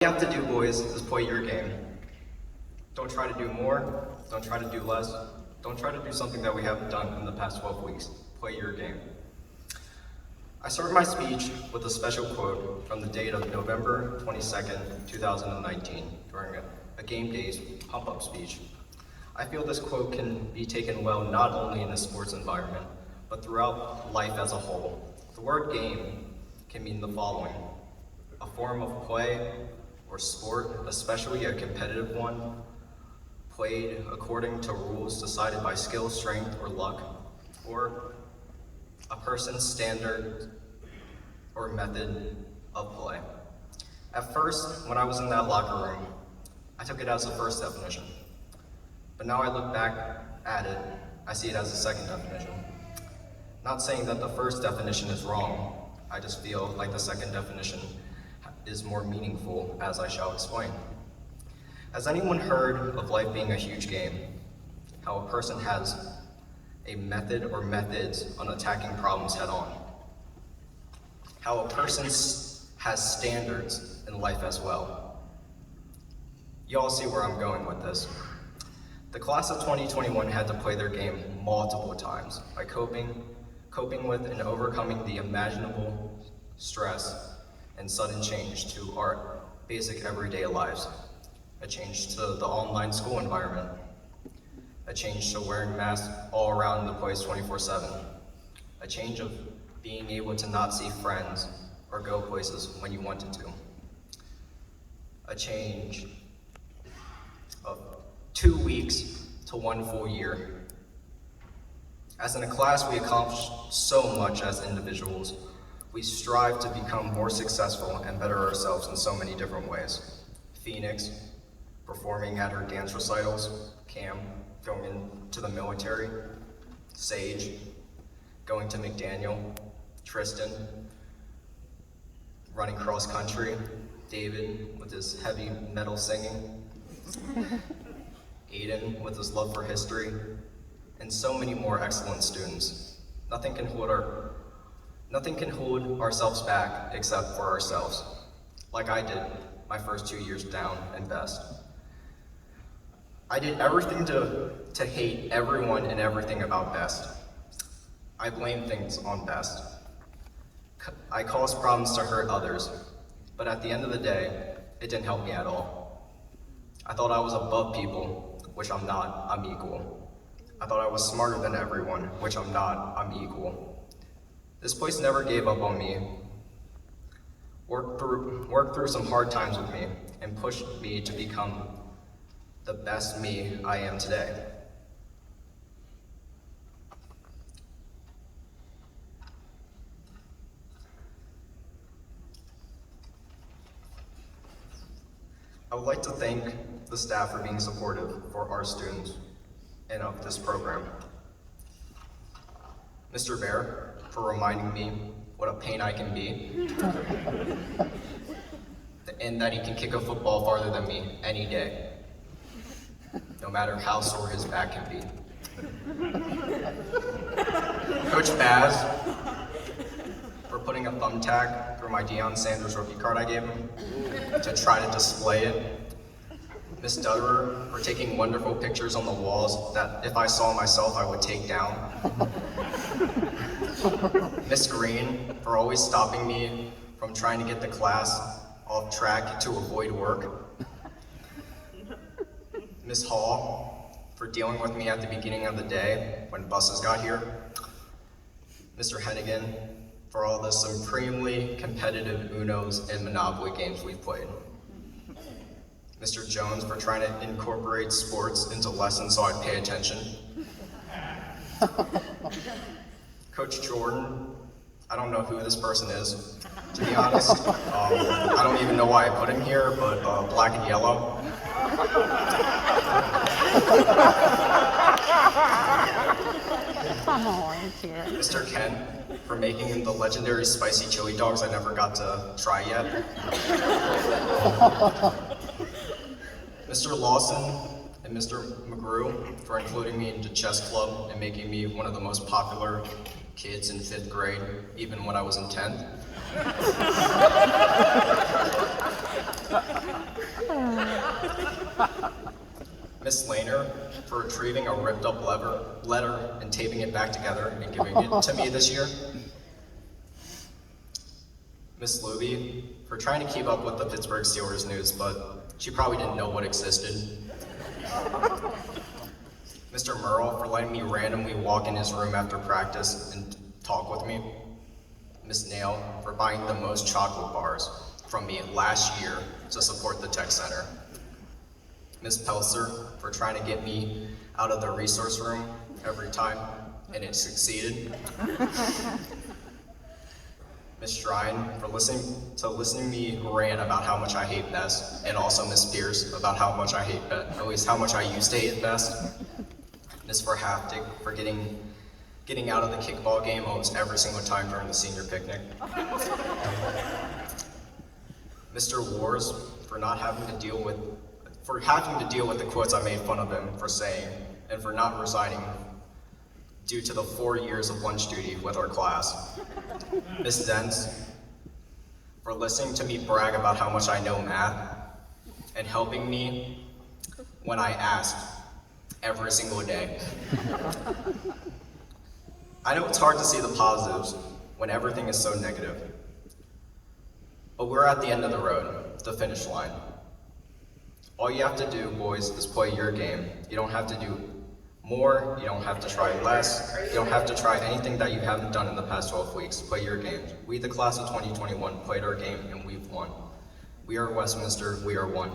you have to do, boys, is play your game. Don't try to do more, don't try to do less, don't try to do something that we haven't done in the past 12 weeks. Play your game. I started my speech with a special quote from the date of November 22nd, 2019, during a game day's pump-up speech. I feel this quote can be taken well not only in a sports environment, but throughout life as a whole. The word game can mean the following: a form of play or sport, especially a competitive one, played according to rules decided by skill, strength, or luck, or a person's standard or method of play. At first, when I was in that locker room, I took it as the first definition. But now I look back at it, I see it as the second definition. Not saying that the first definition is wrong, I just feel like the second definition is more meaningful, as I shall explain. Has anyone heard of life being a huge game? How a person has a method or methods on attacking problems head on. How a person has standards in life as well. You all see where I'm going with this. The class of 2021 had to play their game multiple times by coping with and overcoming the imaginable stress and sudden change to our basic everyday lives. A change to the online school environment. A change to wearing masks all around the place 24/7. A change of being able to not see friends or go places when you wanted to. A change of 2 weeks to 1 full year. As in a class, we accomplish so much as individuals. We strive to become more successful and better ourselves in so many different ways. Phoenix, performing at her dance recitals. Cam, going into the military. Sage, going to McDaniel. Tristan, running cross country. David, with his heavy metal singing. Aiden, with his love for history. And so many more excellent students. Nothing can hold ourselves back except for ourselves, like I did my first 2 years down in Best. I did everything to hate everyone and everything about Best. I blamed things on Best. I caused problems to hurt others, but at the end of the day, it didn't help me at all. I thought I was above people, which I'm not, I'm equal. I thought I was smarter than everyone, which I'm not, I'm equal. This place never gave up on me, worked through some hard times with me, and pushed me to become the best me I am today. I would like to thank the staff for being supportive for our students and of this program. Mr. Bear, for reminding me what a pain I can be, and that he can kick a football farther than me any day, no matter how sore his back can be. Coach Baz, for putting a thumbtack through my Deion Sanders rookie card I gave him to try to display it. Miss Dutterer, for taking wonderful pictures on the walls that if I saw myself, I would take down. Miss Green, for always stopping me from trying to get the class off track to avoid work. Miss Hall, for dealing with me at the beginning of the day when buses got here. Mr. Hennigan, for all the supremely competitive Unos and Monopoly games we've played. Mr. Jones, for trying to incorporate sports into lessons so I'd pay attention. Coach Jordan, I don't know who this person is, to be honest. I don't even know why I put him here, but black and yellow. Come on, kid. Mr. Kent, for making the legendary spicy chili dogs I never got to try yet. Mr. Lawson and Mr. McGrew for including me into chess club and making me one of the most popular kids in 5th grade, even when I was in 10th. Miss Laner for retrieving a ripped up letter and taping it back together and giving it to me this year. Miss Luby for trying to keep up with the Pittsburgh Steelers news, but she probably didn't know what existed. Mr. Merle for letting me randomly walk in his room after practice and talk with me. Miss Nail for buying the most chocolate bars from me last year to support the tech center. Miss Pelser for trying to get me out of the resource room every time, and it succeeded. Miss Strine for listening to me rant about how much I hate Bess, and also Miss Pierce about how much I hate Bess, at least how much I used to hate Bess. Miss Verhaftig for getting out of the kickball game almost every single time during the senior picnic. Mr. Wars for having to deal with the quotes I made fun of him for saying, and for not resigning due to the 4 years of lunch duty with our class. Miss Zenz for listening to me brag about how much I know math and helping me when I asked every single day. I know it's hard to see the positives when everything is so negative, but we're at the end of the road, the finish line. All you have to do, boys, is play your game. You don't have to do more, you don't have to try less, you don't have to try anything that you haven't done in the past 12 weeks. Play your game. We, the class of 2021, played our game and we've won. We are Westminster, we are one.